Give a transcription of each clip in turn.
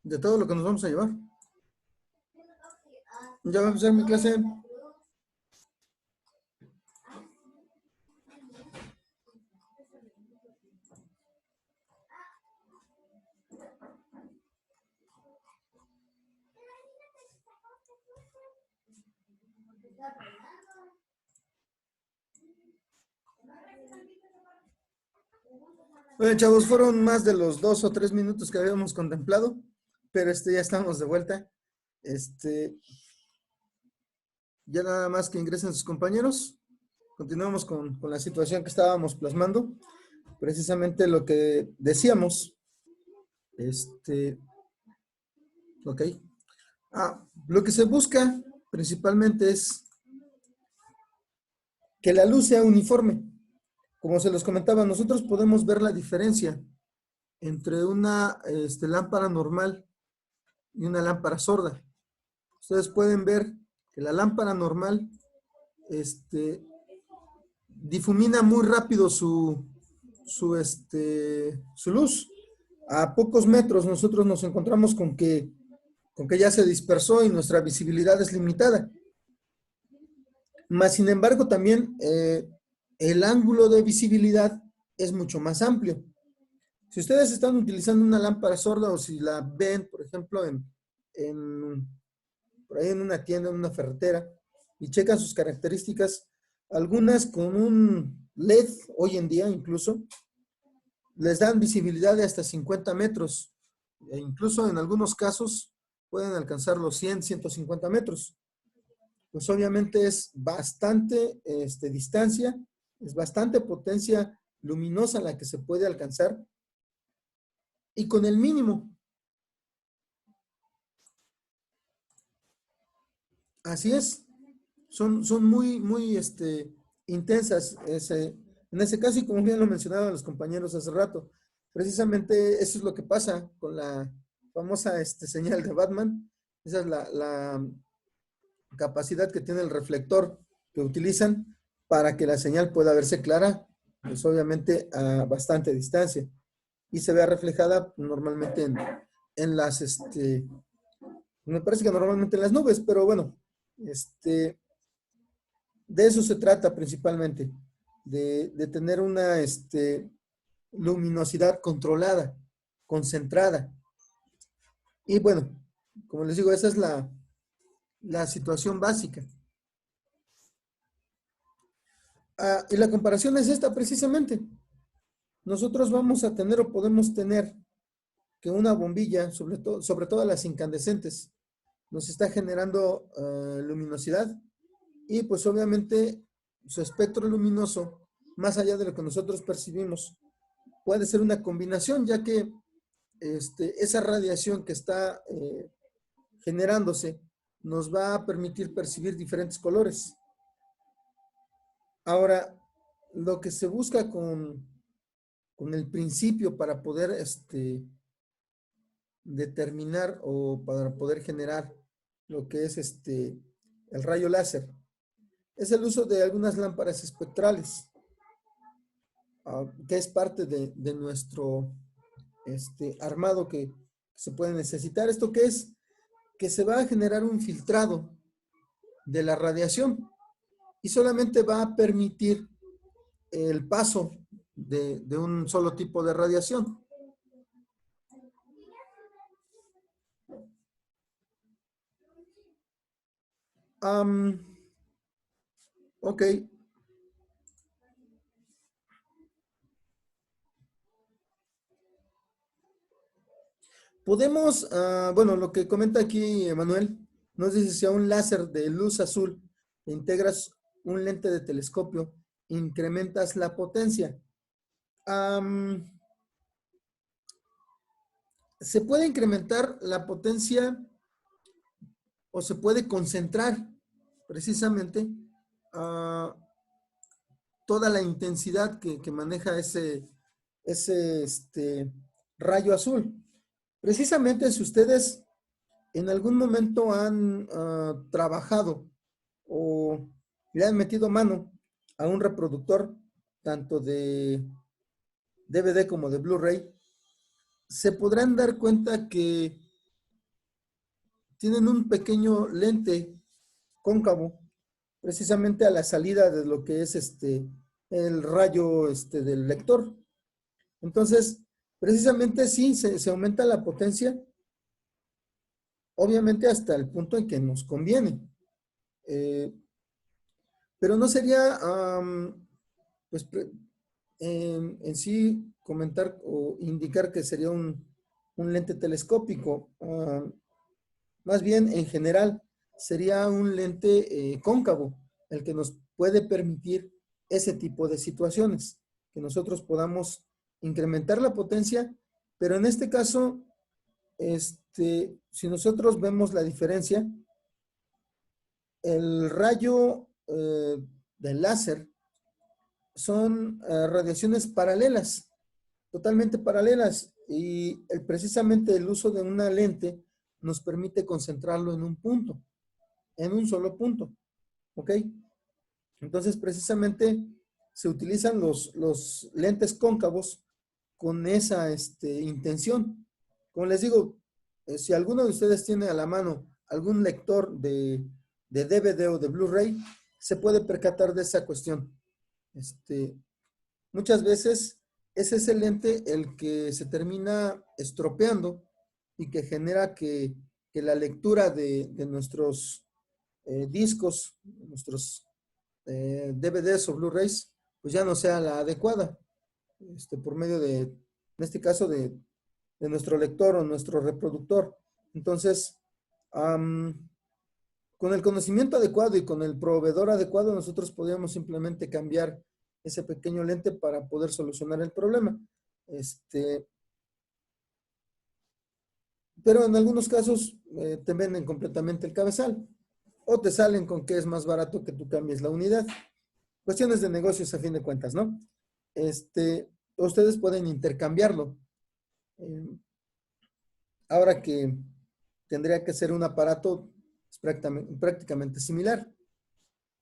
De todo lo que nos vamos a llevar. Ya va a empezar mi clase. Bueno, chavos, fueron más de los 2 o 3 minutos que habíamos contemplado, pero ya estamos de vuelta. Ya nada más que ingresen sus compañeros. Continuamos con la situación que estábamos plasmando. Precisamente lo que decíamos. Ok. Lo que se busca principalmente es que la luz sea uniforme. Como se los comentaba, nosotros podemos ver la diferencia entre una lámpara normal y una lámpara sorda. Ustedes pueden ver que la lámpara normal difumina muy rápido su luz. A pocos metros nosotros nos encontramos con que ya se dispersó y nuestra visibilidad es limitada. Más sin embargo, también el ángulo de visibilidad es mucho más amplio. Si ustedes están utilizando una lámpara sorda o si la ven, por ejemplo, por ahí en una tienda, en una ferretera, y checan sus características, algunas con un LED, hoy en día incluso, les dan visibilidad de hasta 50 metros. E incluso en algunos casos pueden alcanzar los 100, 150 metros. Pues obviamente es bastante distancia, es bastante potencia luminosa la que se puede alcanzar y con el mínimo. Así es, son muy intensas en ese caso, y como bien lo mencionaban los compañeros hace rato, precisamente eso es lo que pasa con la famosa señal de Batman. Esa es la capacidad que tiene el reflector que utilizan para que la señal pueda verse clara, pues obviamente a bastante distancia, y se vea reflejada normalmente en las, me parece que normalmente en las nubes, pero bueno, de eso se trata principalmente, de tener una luminosidad controlada, concentrada. Y bueno, como les digo, esa es la situación básica. Y la comparación es esta precisamente. Nosotros vamos a tener o podemos tener que una bombilla, sobre todo las incandescentes, nos está generando luminosidad, y pues obviamente su espectro luminoso, más allá de lo que nosotros percibimos, puede ser una combinación, ya que esa radiación que está generándose nos va a permitir percibir diferentes colores. Ahora, lo que se busca con el principio para poder determinar o para poder generar lo que es el rayo láser es el uso de algunas lámparas espectrales, que es parte de nuestro armado que se puede necesitar. ¿Esto qué es? Que se va a generar un filtrado de la radiación y solamente va a permitir el paso de un solo tipo de radiación. Ok. Podemos, bueno, lo que comenta aquí Emanuel, nos dice: si a un láser de luz azul le integras un lente de telescopio, incrementas la potencia. Se puede incrementar la potencia o se puede concentrar precisamente toda la intensidad que maneja ese rayo azul. Precisamente si ustedes en algún momento han trabajado o le han metido mano a un reproductor, tanto de DVD como de Blu-ray, se podrán dar cuenta que tienen un pequeño lente cóncavo, precisamente a la salida de lo que es el rayo del lector. Entonces, precisamente sí, se aumenta la potencia, obviamente hasta el punto en que nos conviene. Eh, pero no sería, pues, en sí comentar o indicar que sería un lente telescópico. Más bien, en general, sería un lente cóncavo, el que nos puede permitir ese tipo de situaciones, que nosotros podamos incrementar la potencia, pero en este caso, si nosotros vemos la diferencia, el rayo del láser son radiaciones paralelas, totalmente paralelas, y precisamente el uso de una lente nos permite concentrarlo en un punto, en un solo punto, ¿ok? Entonces, precisamente se utilizan los lentes cóncavos con esa intención. Como les digo, si alguno de ustedes tiene a la mano algún lector de DVD o de Blu-ray, se puede percatar de esa cuestión. Muchas veces es ese lente el que se termina estropeando y que genera que la lectura de nuestros discos, nuestros DVDs o Blu-rays, pues ya no sea la adecuada, por medio en este caso, de nuestro lector o nuestro reproductor. Entonces, con el conocimiento adecuado y con el proveedor adecuado, nosotros podríamos simplemente cambiar ese pequeño lente para poder solucionar el problema. Pero en algunos casos te venden completamente el cabezal o te salen con que es más barato que tú cambies la unidad. Cuestiones de negocios a fin de cuentas, ¿no? Ustedes pueden intercambiarlo. Eh, Ahora que tendría que ser un aparato prácticamente similar.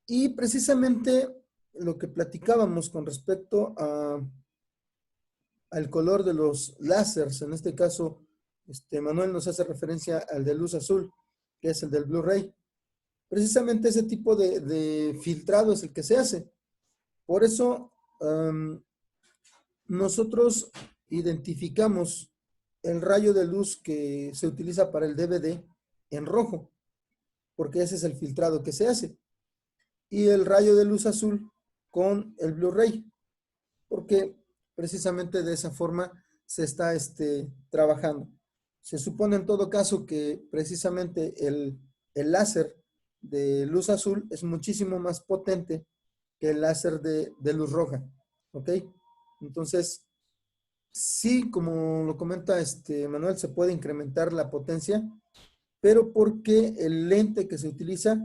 Y precisamente lo que platicábamos con respecto al color de los láseres, en este caso, Manuel nos hace referencia al de luz azul, que es el del Blu-ray. Precisamente ese tipo de filtrado es el que se hace. Por eso, nosotros identificamos el rayo de luz que se utiliza para el DVD en rojo, porque ese es el filtrado que se hace. Y el rayo de luz azul con el Blu-ray, porque precisamente de esa forma se está trabajando. Se supone en todo caso que precisamente el láser de luz azul es muchísimo más potente que el láser de luz roja, ¿ok? Entonces, sí, como lo comenta Manuel, se puede incrementar la potencia, pero porque el lente que se utiliza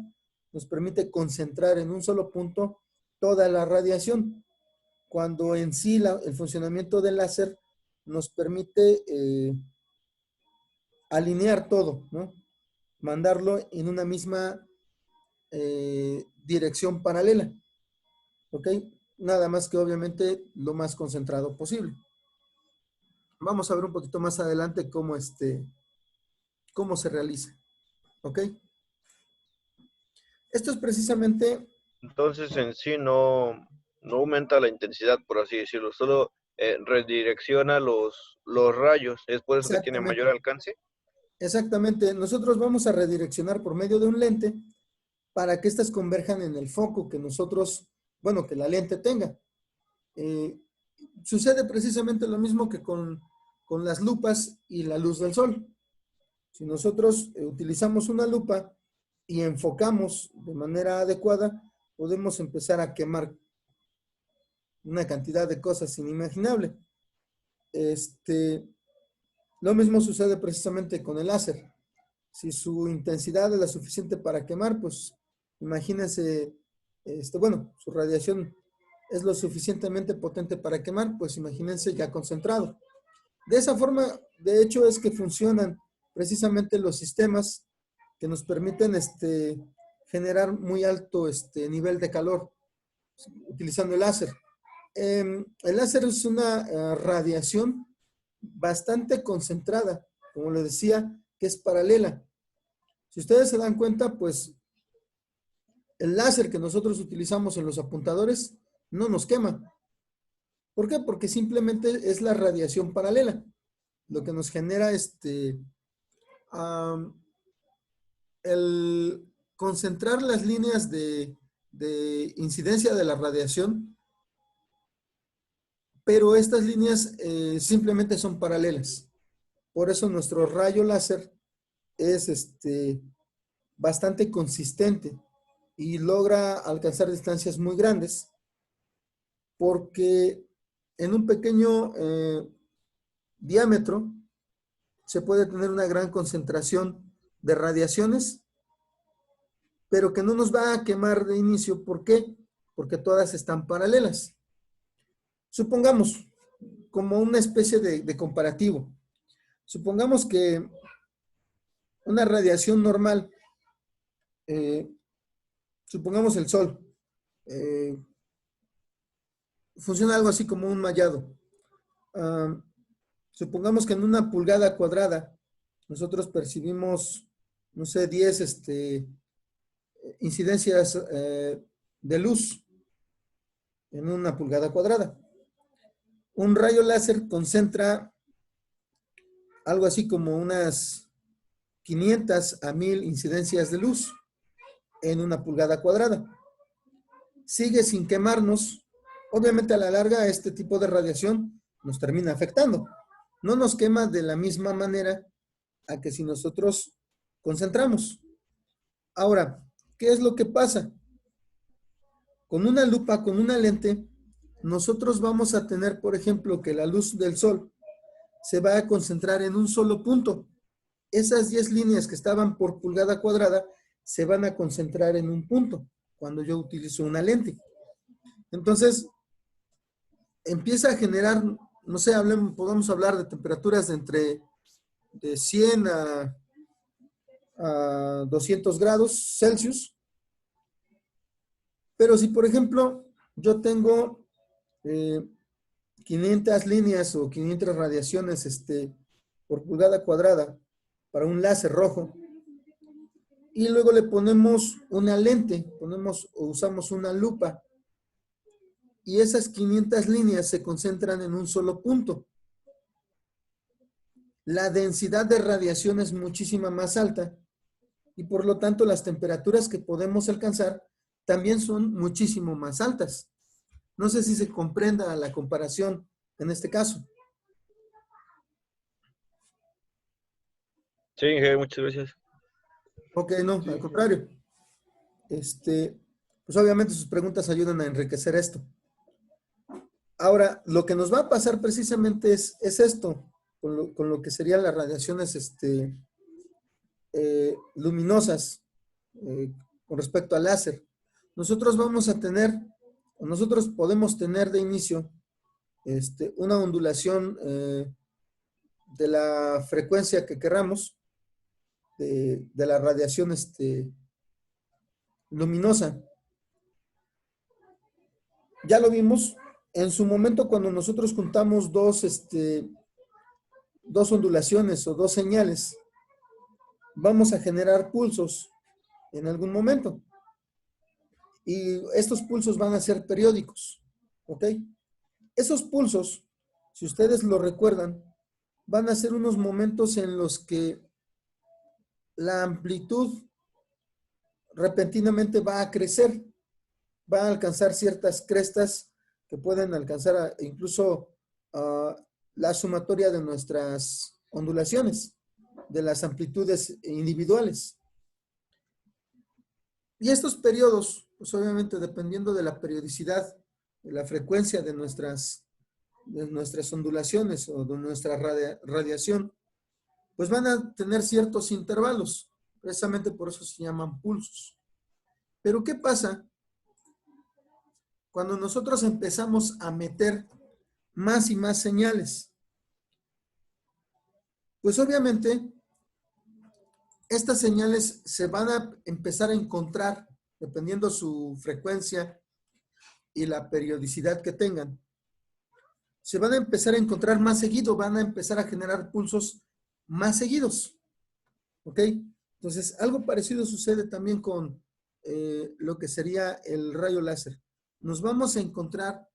nos permite concentrar en un solo punto toda la radiación, cuando en sí el funcionamiento del láser nos permite alinear todo, ¿no? Mandarlo en una misma dirección paralela, ¿ok? Nada más que obviamente lo más concentrado posible. Vamos a ver un poquito más adelante cómo se realiza, ¿ok? Esto es precisamente... Entonces en sí no aumenta la intensidad, por así decirlo, solo redirecciona los rayos, es por eso que tiene mayor Exactamente, alcance. exactamente. Nosotros vamos a redireccionar por medio de un lente para que éstas converjan en el foco que nosotros, bueno, que la lente tenga. Eh, Sucede precisamente lo mismo que con las lupas y la luz del sol. Si nosotros utilizamos una lupa y enfocamos de manera adecuada, podemos empezar a quemar una cantidad de cosas inimaginable. Lo mismo sucede precisamente con el láser. Si su intensidad es la suficiente para quemar, pues imagínense, bueno, su radiación es lo suficientemente potente para quemar, pues imagínense ya concentrado. De esa forma, de hecho, es que funcionan precisamente los sistemas que nos permiten generar muy alto nivel de calor. utilizando el láser. El láser es una radiación bastante concentrada, como le decía, que es paralela. Si ustedes se dan cuenta, pues el láser que nosotros utilizamos en los apuntadores no nos quema. ¿Por qué? Porque simplemente es la radiación paralela, lo que nos genera el concentrar las líneas de incidencia de la radiación, pero estas líneas simplemente son paralelas. Por eso nuestro rayo láser es bastante consistente y logra alcanzar distancias muy grandes, porque en un pequeño diámetro se puede tener una gran concentración de radiaciones, pero que no nos va a quemar de inicio. ¿Por qué? Porque todas están paralelas. Supongamos, como una especie de comparativo, supongamos que una radiación normal, supongamos el Sol, funciona algo así como un mallado. Supongamos que en una pulgada cuadrada nosotros percibimos, no sé, 10 incidencias de luz en una pulgada cuadrada. Un rayo láser concentra algo así como unas 500 a 1000 incidencias de luz en una pulgada cuadrada. Sigue sin quemarnos. Obviamente a la larga este tipo de radiación nos termina afectando. No nos quema de la misma manera a que si nosotros concentramos. Ahora, ¿qué es lo que pasa? Con una lupa, con una lente, nosotros vamos a tener, por ejemplo, que la luz del sol se va a concentrar en un solo punto. Esas 10 líneas que estaban por pulgada cuadrada se van a concentrar en un punto cuando yo utilizo una lente. Entonces, empieza a generar, no sé, podemos hablar de temperaturas de entre de 100 a 200 grados Celsius. Pero si, por ejemplo, yo tengo 500 líneas o 500 radiaciones por pulgada cuadrada para un láser rojo, y luego le ponemos una lente, usamos una lupa, y esas 500 líneas se concentran en un solo punto. La densidad de radiación es muchísima más alta, y por lo tanto las temperaturas que podemos alcanzar también son muchísimo más altas. No sé si se comprenda la comparación en este caso. Sí, muchas gracias. Ok, no, al contrario. Pues obviamente sus preguntas ayudan a enriquecer esto. Ahora, lo que nos va a pasar precisamente es esto, con lo que serían las radiaciones luminosas con respecto al láser. Nosotros podemos tener de inicio una ondulación de la frecuencia que queramos, de la radiación luminosa. Ya lo vimos en su momento cuando nosotros juntamos dos ondulaciones o dos señales, vamos a generar pulsos en algún momento. Y estos pulsos van a ser periódicos, ¿ok? Esos pulsos, si ustedes lo recuerdan, van a ser unos momentos en los que la amplitud repentinamente va a crecer, va a alcanzar ciertas crestas que pueden alcanzar incluso la sumatoria de nuestras ondulaciones, de las amplitudes individuales. Y estos periodos, pues obviamente dependiendo de la periodicidad, de la frecuencia de nuestras ondulaciones o de nuestra radiación, pues van a tener ciertos intervalos. Precisamente por eso se llaman pulsos. Pero ¿qué pasa cuando nosotros empezamos a meter más y más señales? Pues obviamente estas señales se van a empezar a encontrar, dependiendo su frecuencia y la periodicidad que tengan, se van a empezar a encontrar más seguido, van a empezar a generar pulsos más seguidos. ¿Ok? Entonces, algo parecido sucede también con lo que sería el rayo láser. Nos vamos a encontrar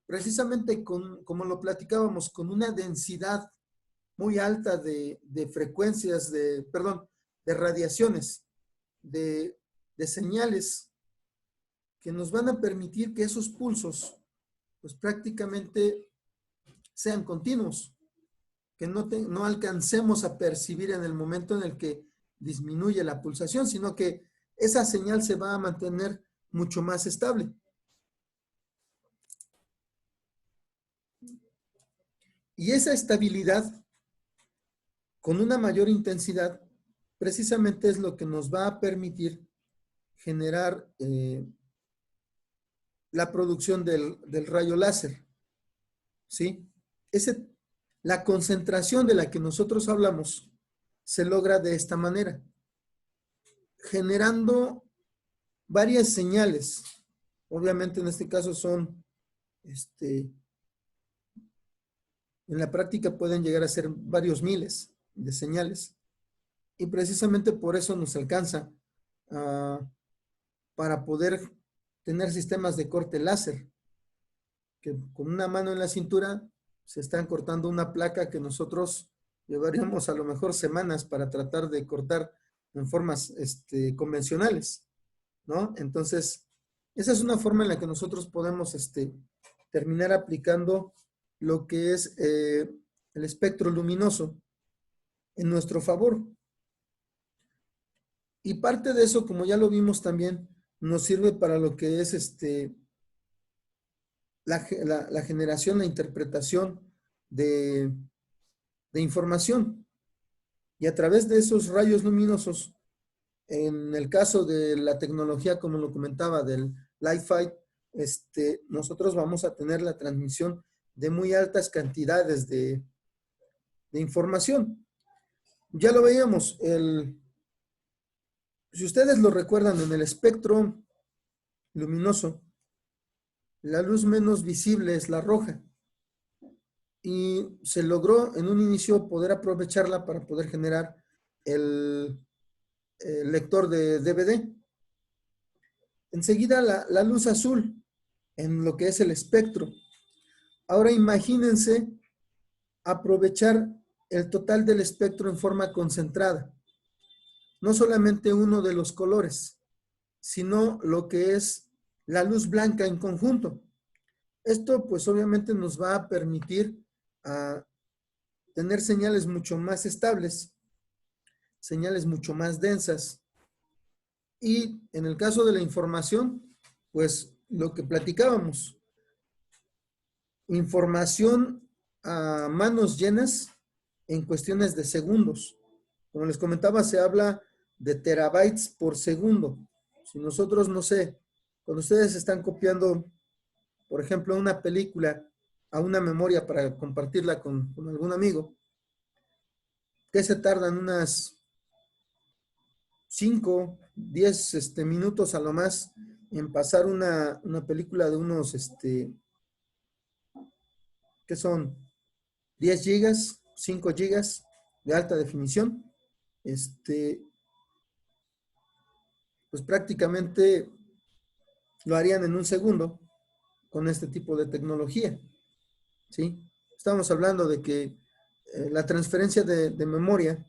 precisamente con, como lo platicábamos, con una densidad muy alta de frecuencias, perdón, de radiaciones, de señales que nos van a permitir que esos pulsos, pues prácticamente sean continuos, que no alcancemos a percibir en el momento en el que disminuye la pulsación, sino que esa señal se va a mantener mucho más estable. Y esa estabilidad con una mayor intensidad precisamente es lo que nos va a permitir generar la producción del rayo láser. ¿Sí? La concentración de la que nosotros hablamos se logra de esta manera, generando varias señales. Obviamente en este caso son, en la práctica pueden llegar a ser varios miles de señales. Y precisamente por eso nos alcanza para poder tener sistemas de corte láser, que con una mano en la cintura se están cortando una placa que nosotros llevaríamos a lo mejor semanas para tratar de cortar en formas convencionales, ¿no? Entonces, esa es una forma en la que nosotros podemos terminar aplicando lo que es el espectro luminoso en nuestro favor. Y parte de eso, como ya lo vimos también, nos sirve para lo que es la generación, la interpretación de información. Y a través de esos rayos luminosos, en el caso de la tecnología, como lo comentaba, del Li-Fi, nosotros vamos a tener la transmisión de muy altas cantidades de información. Ya lo veíamos, si ustedes lo recuerdan, en el espectro luminoso, la luz menos visible es la roja. Y se logró en un inicio poder aprovecharla para poder generar el lector de DVD. Enseguida la luz azul en lo que es el espectro. Ahora imagínense aprovechar el total del espectro en forma concentrada. No solamente uno de los colores, sino lo que es la luz blanca en conjunto. Esto pues obviamente nos va a permitir tener señales mucho más estables, señales mucho más densas. Y en el caso de la información, pues lo que platicábamos, información a manos llenas en cuestiones de segundos. Como les comentaba, se habla de terabytes por segundo. Si nosotros, no sé, cuando ustedes están copiando, por ejemplo, una película a una memoria para compartirla con algún amigo, que se tardan unas 5, 10 minutos a lo más en pasar una película de unos, que son 10 gigas, 5 gigas de alta definición, pues prácticamente lo harían en un segundo con este tipo de tecnología, ¿sí? Estamos hablando de que la transferencia de memoria,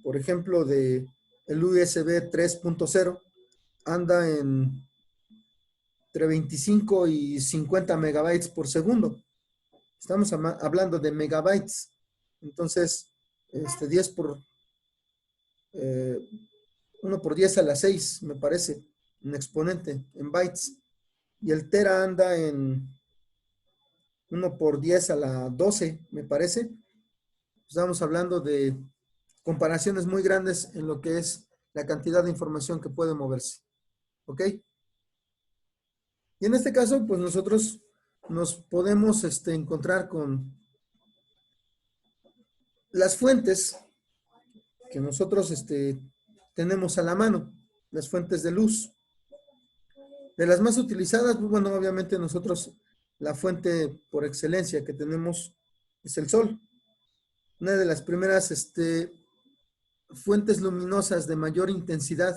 por ejemplo, de el USB 3.0 anda entre 25 y 50 megabytes por segundo. Estamos hablando de megabytes. Entonces, 10 por 1 por 10 a la 6, me parece, un exponente en bytes. Y el tera anda en 1 por 10 a la 12, me parece. Estamos hablando de comparaciones muy grandes en lo que es la cantidad de información que puede moverse. ¿Ok? Y en este caso, pues nosotros nos podemos encontrar con las fuentes que nosotros tenemos a la mano, las fuentes de luz. De las más utilizadas, pues, bueno, obviamente nosotros la fuente por excelencia que tenemos es el sol. Una de las primeras fuentes luminosas de mayor intensidad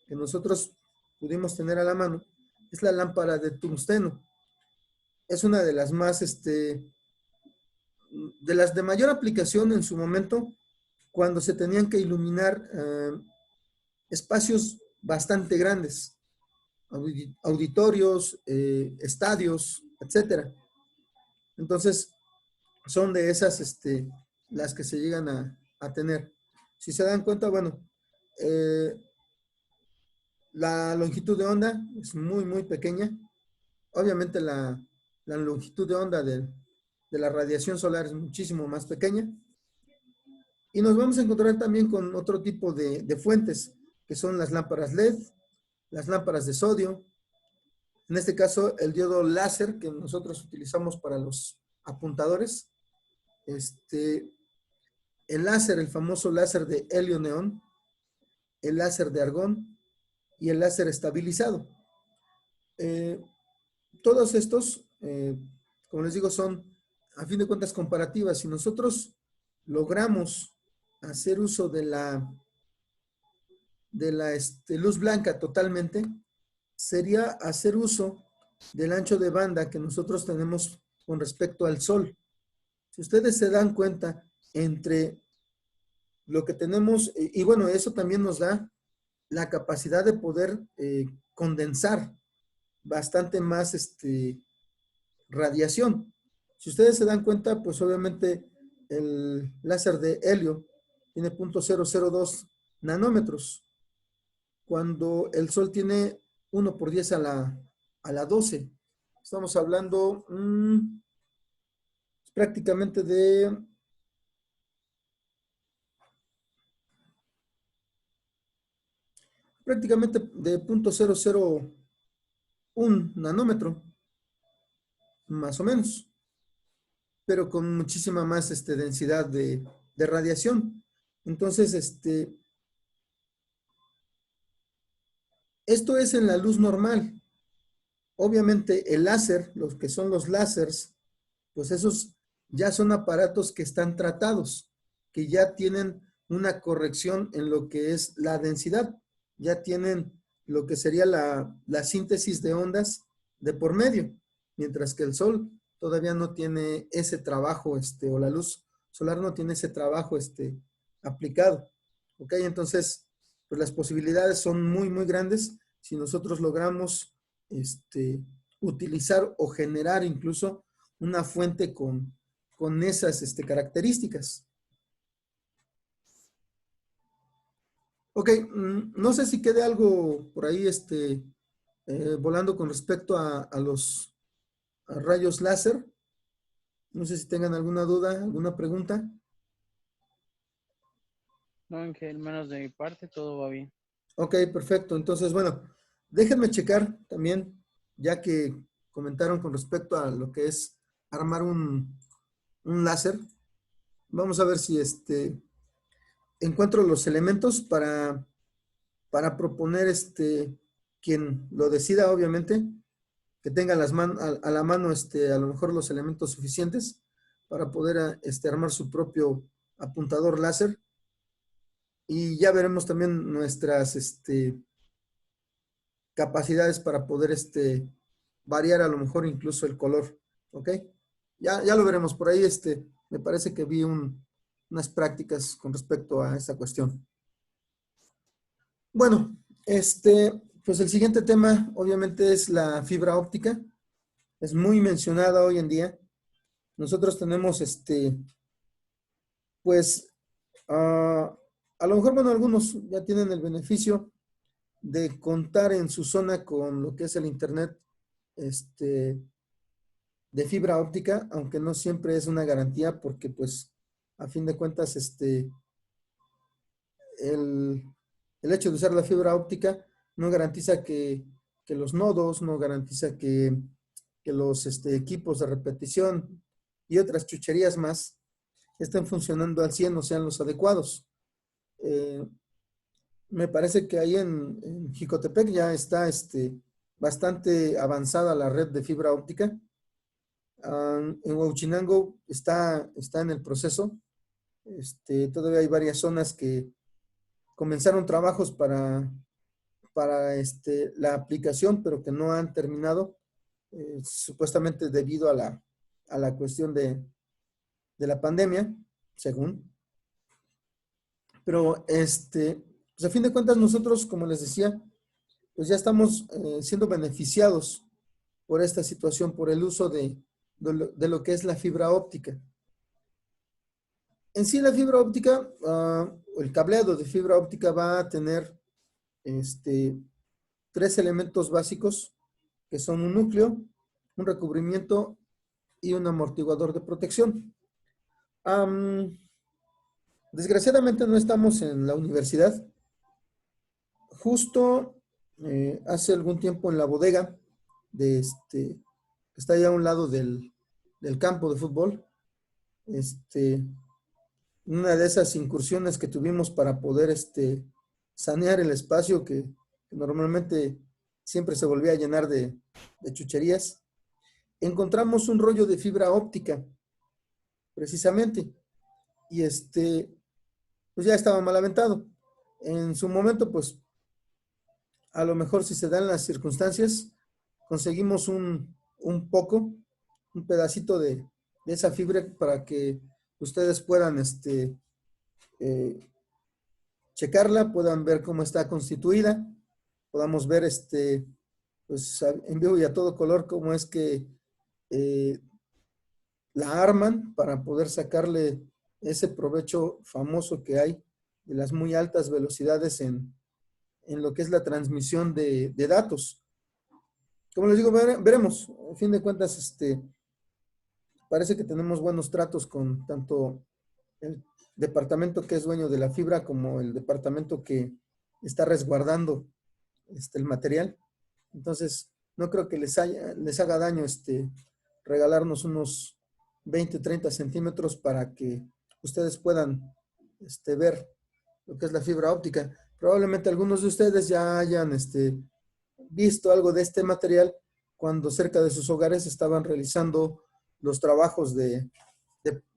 que nosotros pudimos tener a la mano es la lámpara de tungsteno. Es una de las más, de las de mayor aplicación en su momento, cuando se tenían que iluminar espacios bastante grandes, auditorios, estadios, etcétera. Entonces, son de esas las que se llegan a tener. Si se dan cuenta, bueno, la longitud de onda es muy, muy pequeña. Obviamente la longitud de onda de la radiación solar es muchísimo más pequeña. Y nos vamos a encontrar también con otro tipo de fuentes, que son las lámparas LED, las lámparas de sodio. En este caso, el diodo láser que nosotros utilizamos para los apuntadores. El láser, el famoso láser de helio-neón, el láser de argón y el láser estabilizado. Todos estos, como les digo, son a fin de cuentas comparativas. Si nosotros logramos hacer uso de la luz blanca totalmente, sería hacer uso del ancho de banda que nosotros tenemos con respecto al sol. Si ustedes se dan cuenta entre lo que tenemos, y bueno, eso también nos da la capacidad de poder condensar bastante más radiación. Si ustedes se dan cuenta, pues obviamente el láser de helio tiene 0.002 nanómetros, cuando el Sol tiene 1 por 10 a la 12. Estamos hablando prácticamente de de 0.001 nanómetro, más o menos, pero con muchísima más densidad de radiación. Entonces, esto es en la luz normal. Obviamente el láser, los que son los láseres, pues esos ya son aparatos que están tratados, que ya tienen una corrección en lo que es la densidad, ya tienen lo que sería la síntesis de ondas de por medio, mientras que el sol todavía no tiene ese trabajo, o la luz solar no tiene ese trabajo aplicado. ¿Ok? Entonces, pues las posibilidades son muy, muy grandes si nosotros logramos utilizar o generar incluso una fuente con esas características. Ok, no sé si quede algo por ahí volando con respecto a los rayos láser. No sé si tengan alguna duda, alguna pregunta. No, en que al menos de mi parte todo va bien. Ok, perfecto. Entonces, bueno, déjenme checar también, ya que comentaron con respecto a lo que es armar un láser. Vamos a ver si encuentro los elementos para proponer quien lo decida, obviamente, que tenga a la mano a lo mejor los elementos suficientes para poder armar su propio apuntador láser. Y ya veremos también nuestras capacidades para poder variar a lo mejor incluso el color. ¿Ok? Ya lo veremos. Por ahí me parece que vi unas prácticas con respecto a esta cuestión. Bueno, pues el siguiente tema obviamente es la fibra óptica. Es muy mencionada hoy en día. Nosotros tenemos pues a lo mejor, bueno, algunos ya tienen el beneficio de contar en su zona con lo que es el internet de fibra óptica, aunque no siempre es una garantía porque pues a fin de cuentas el hecho de usar la fibra óptica no garantiza que los nodos, no garantiza que los equipos de repetición y otras chucherías más estén funcionando al 100 o sean los adecuados. Me parece que ahí en Jicotepec ya está bastante avanzada la red de fibra óptica. En Huauchinango está en el proceso. Todavía hay varias zonas que comenzaron trabajos para la aplicación, pero que no han terminado, supuestamente debido a la cuestión de la pandemia, según. Pero, pues a fin de cuentas, nosotros, como les decía, pues ya estamos siendo beneficiados por esta situación, por el uso de lo que es la fibra óptica. En sí, la fibra óptica, el cableado de fibra óptica va a tener tres elementos básicos, que son un núcleo, un recubrimiento y un amortiguador de protección. Desgraciadamente no estamos en la universidad. Justo hace algún tiempo en la bodega que está allá a un lado del campo de fútbol, una de esas incursiones que tuvimos para poder sanear el espacio que normalmente siempre se volvía a llenar de chucherías, encontramos un rollo de fibra óptica, precisamente, y pues ya estaba mal aventado. En su momento, pues, a lo mejor si se dan las circunstancias, conseguimos un pedacito de esa fibra para que ustedes puedan checarla, puedan ver cómo está constituida, podamos ver pues en vivo y a todo color cómo es que la arman para poder sacarle ese provecho famoso que hay de las muy altas velocidades en lo que es la transmisión de datos. Como les digo, veremos. A fin de cuentas, parece que tenemos buenos tratos con tanto el departamento que es dueño de la fibra como el departamento que está resguardando el material. Entonces, no creo que les haga daño regalarnos unos 20, 30 centímetros para que ustedes puedan ver lo que es la fibra óptica. Probablemente algunos de ustedes ya hayan visto algo de este material cuando cerca de sus hogares estaban realizando los trabajos de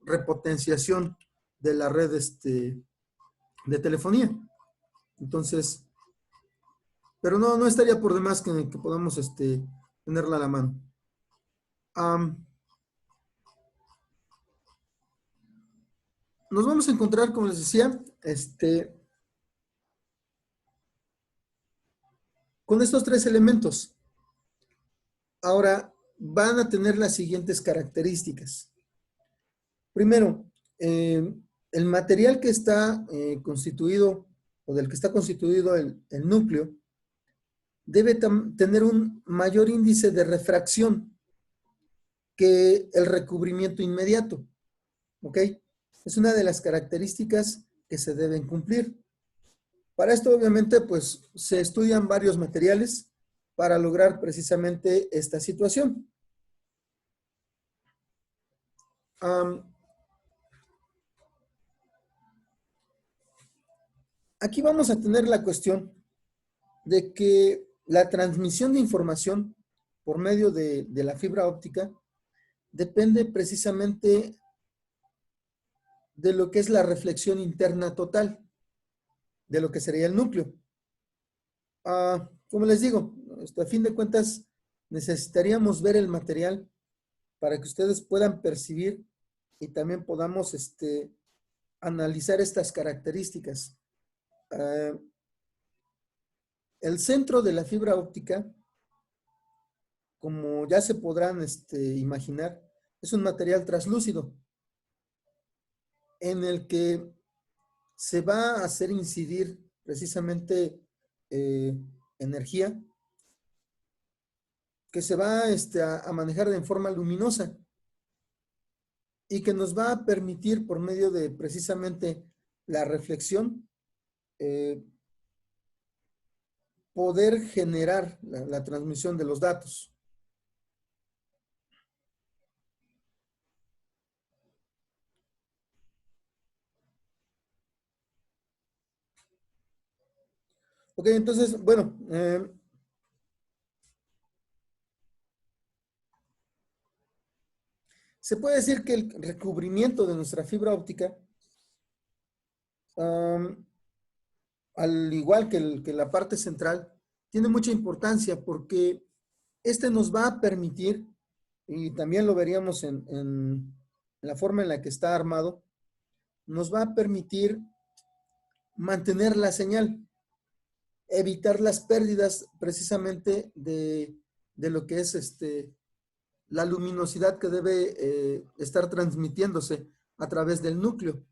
repotenciación de la red de telefonía. Entonces, pero no estaría por demás que podamos tenerla a la mano. Nos vamos a encontrar, como les decía, con estos tres elementos. Ahora, van a tener las siguientes características. Primero, el material que está constituido, o del que está constituido el núcleo, debe tener un mayor índice de refracción que el recubrimiento inmediato. ¿Ok? Es una de las características que se deben cumplir. Para esto, obviamente, pues se estudian varios materiales para lograr precisamente esta situación. Aquí vamos a tener la cuestión de que la transmisión de información por medio de la fibra óptica depende precisamente de lo que es la reflexión interna total, de lo que sería el núcleo. Como les digo, a fin de cuentas necesitaríamos ver el material para que ustedes puedan percibir y también podamos analizar estas características. El centro de la fibra óptica, como ya se podrán imaginar, es un material translúcido en el que se va a hacer incidir precisamente energía que se va a manejar de forma luminosa y que nos va a permitir por medio de precisamente la reflexión poder generar la transmisión de los datos. Ok, entonces, bueno, Se puede decir que el recubrimiento de nuestra fibra óptica, al igual que la parte central, tiene mucha importancia porque este nos va a permitir, y también lo veríamos en la forma en la que está armado, nos va a permitir mantener la señal, evitar las pérdidas precisamente de lo que es la luminosidad que debe estar transmitiéndose a través del núcleo.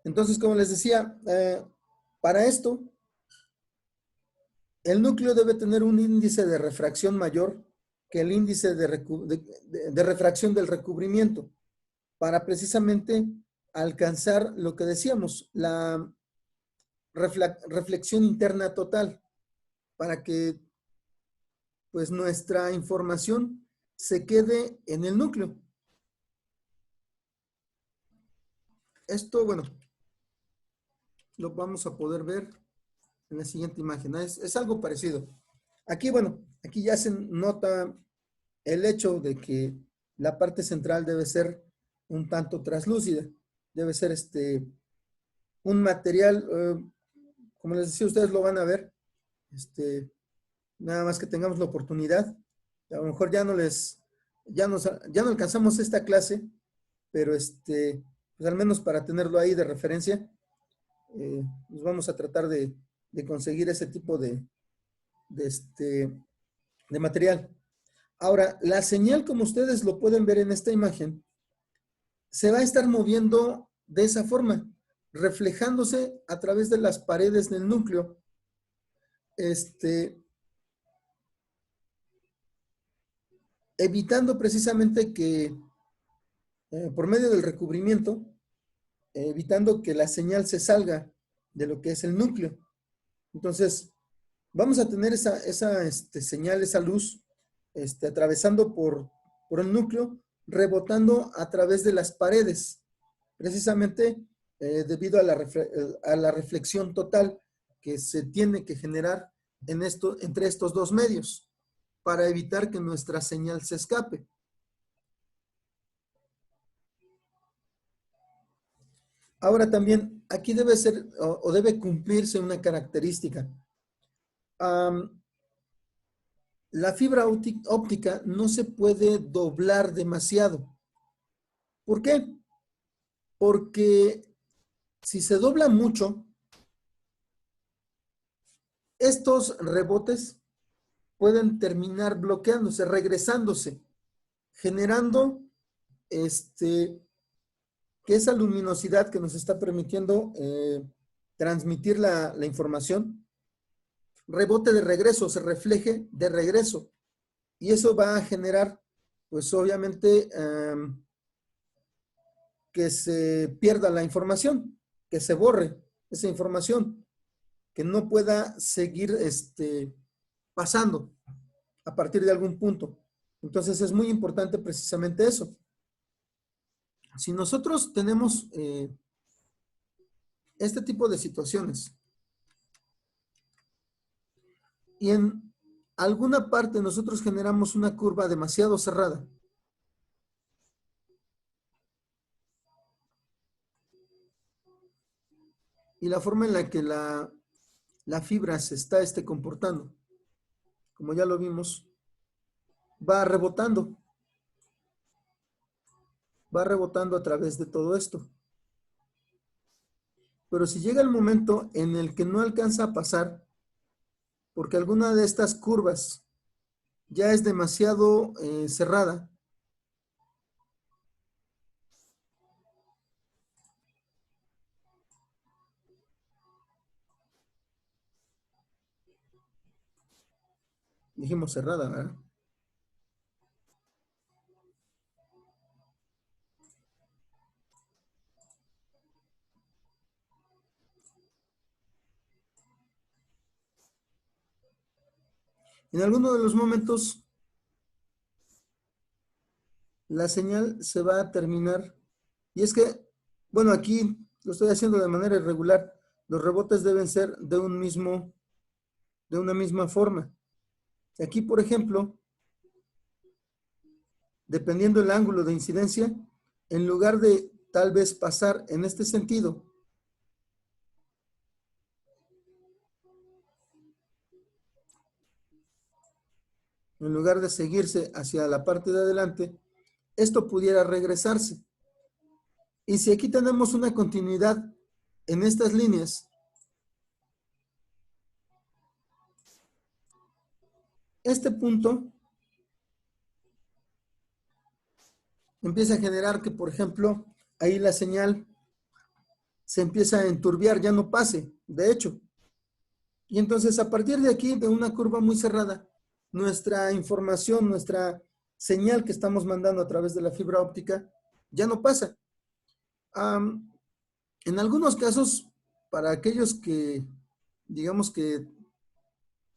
Entonces, como les decía, para esto, el núcleo debe tener un índice de refracción mayor que el índice de refracción del recubrimiento, para precisamente alcanzar lo que decíamos, la reflexión interna total, para que pues nuestra información se quede en el núcleo. Esto, bueno, lo vamos a poder ver en la siguiente imagen. Es algo parecido. Aquí, bueno, aquí ya se nota el hecho de que la parte central debe ser un tanto translúcida. Debe ser un material, como les decía, ustedes lo van a ver. Nada más que tengamos la oportunidad. A lo mejor ya no alcanzamos esta clase, pero pues al menos para tenerlo ahí de referencia, pues vamos a tratar de conseguir ese tipo de material. Ahora, la señal, como ustedes lo pueden ver en esta imagen, se va a estar moviendo de esa forma, reflejándose a través de las paredes del núcleo. Evitando precisamente que, por medio del recubrimiento, evitando que la señal se salga de lo que es el núcleo. Entonces, vamos a tener esa señal, esa luz, atravesando por el núcleo, rebotando a través de las paredes, precisamente debido a la reflexión total que se tiene que generar entre estos dos medios, para evitar que nuestra señal se escape. Ahora también, aquí debe ser o debe cumplirse una característica. La fibra óptica no se puede doblar demasiado. ¿Por qué? Porque si se dobla mucho, estos rebotes pueden terminar bloqueándose, regresándose, generando que esa luminosidad que nos está permitiendo transmitir la información, rebote de regreso, se refleje de regreso. Y eso va a generar, pues obviamente, que se pierda la información, que se borre esa información, que no pueda seguir pasando a partir de algún punto. Entonces es muy importante precisamente eso. Si nosotros tenemos este tipo de situaciones y en alguna parte nosotros generamos una curva demasiado cerrada, y la forma en la que la fibra se está comportando, como ya lo vimos, va rebotando a través de todo esto. Pero si llega el momento en el que no alcanza a pasar, porque alguna de estas curvas ya es demasiado cerrada, dijimos cerrada, ¿verdad? En alguno de los momentos, la señal se va a terminar. Y es que, bueno, aquí lo estoy haciendo de manera irregular, los rebotes deben ser de una misma forma. Aquí, por ejemplo, dependiendo del ángulo de incidencia, en lugar de tal vez pasar en este sentido, en lugar de seguirse hacia la parte de adelante, esto pudiera regresarse. Y si aquí tenemos una continuidad en estas líneas, este punto empieza a generar que, por ejemplo, ahí la señal se empieza a enturbiar, ya no pase, de hecho. Y entonces, a partir de aquí, de una curva muy cerrada, nuestra información, nuestra señal que estamos mandando a través de la fibra óptica, ya no pasa. En algunos casos, para aquellos que, digamos que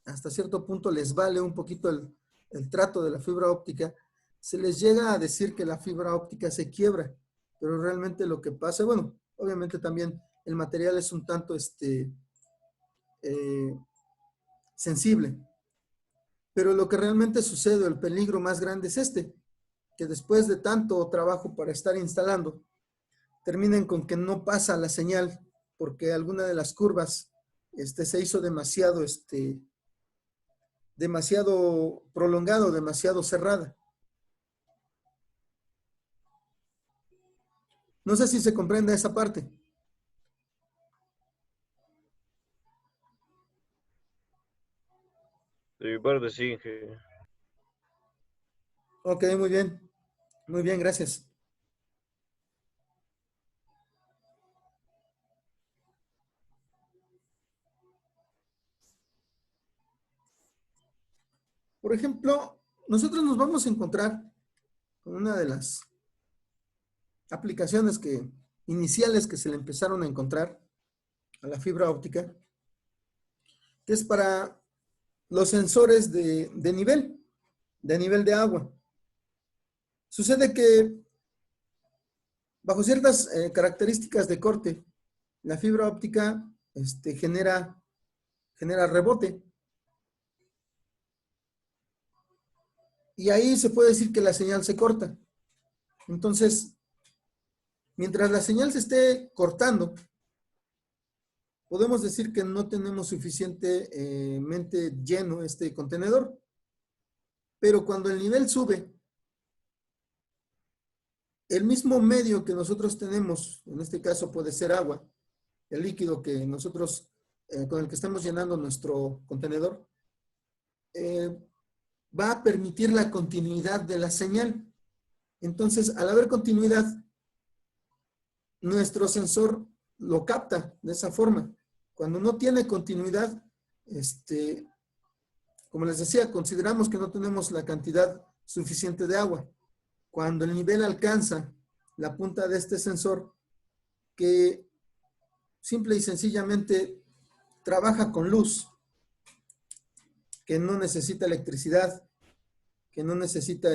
hasta cierto punto les vale un poquito el trato de la fibra óptica, se les llega a decir que la fibra óptica se quiebra, pero realmente lo que pasa, bueno, obviamente también el material es un tanto sensible, pero lo que realmente sucede, el peligro más grande es que después de tanto trabajo para estar instalando, terminen con que no pasa la señal porque alguna de las curvas se hizo demasiado prolongado, demasiado cerrada. No sé si se comprende esa parte. De mi parte, sí, ingeniero. Ok, muy bien, gracias. Por ejemplo, nosotros nos vamos a encontrar con una de las aplicaciones iniciales que se le empezaron a encontrar a la fibra óptica, que es para los sensores de nivel de agua. Sucede que bajo ciertas características de corte, la fibra óptica genera rebote. Y ahí se puede decir que la señal se corta. Entonces, mientras la señal se esté cortando, podemos decir que no tenemos suficientemente lleno este contenedor. Pero cuando el nivel sube, el mismo medio que nosotros tenemos, en este caso puede ser agua, el líquido que nosotros, con el que estamos llenando nuestro contenedor, va a permitir la continuidad de la señal. Entonces, al haber continuidad, nuestro sensor lo capta de esa forma. Cuando no tiene continuidad, como les decía, consideramos que no tenemos la cantidad suficiente de agua. Cuando el nivel alcanza la punta de este sensor, que simple y sencillamente trabaja con luz, que no necesita electricidad, que no necesita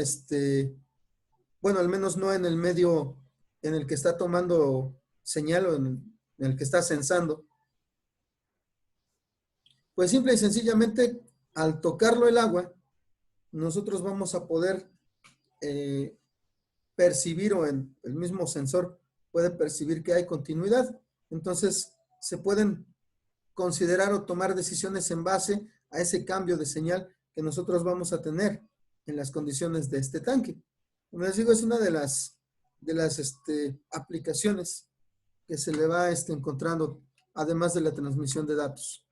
bueno, al menos no en el medio en el que está tomando señal o en el que está sensando. Pues simple y sencillamente, al tocarlo el agua, nosotros vamos a poder percibir, o en el mismo sensor puede percibir que hay continuidad. Entonces, se pueden considerar o tomar decisiones en base a ese cambio de señal que nosotros vamos a tener en las condiciones de este tanque. Como les digo, es una de las aplicaciones que se le va encontrando, además de la transmisión de datos.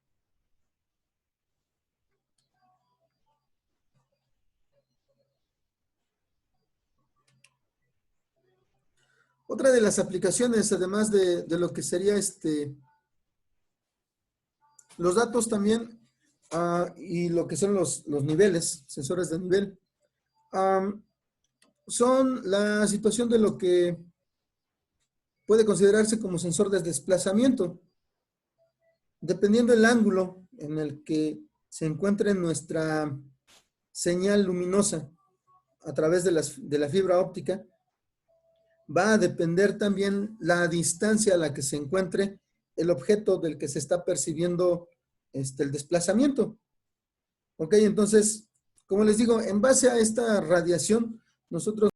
Otra de las aplicaciones, además de lo que sería los datos también, y lo que son los niveles, sensores de nivel, son la situación de lo que puede considerarse como sensor de desplazamiento. Dependiendo del ángulo en el que se encuentre nuestra señal luminosa a través de la fibra óptica, va a depender también la distancia a la que se encuentre el objeto del que se está percibiendo el desplazamiento. Ok, entonces, como les digo, en base a esta radiación, nosotros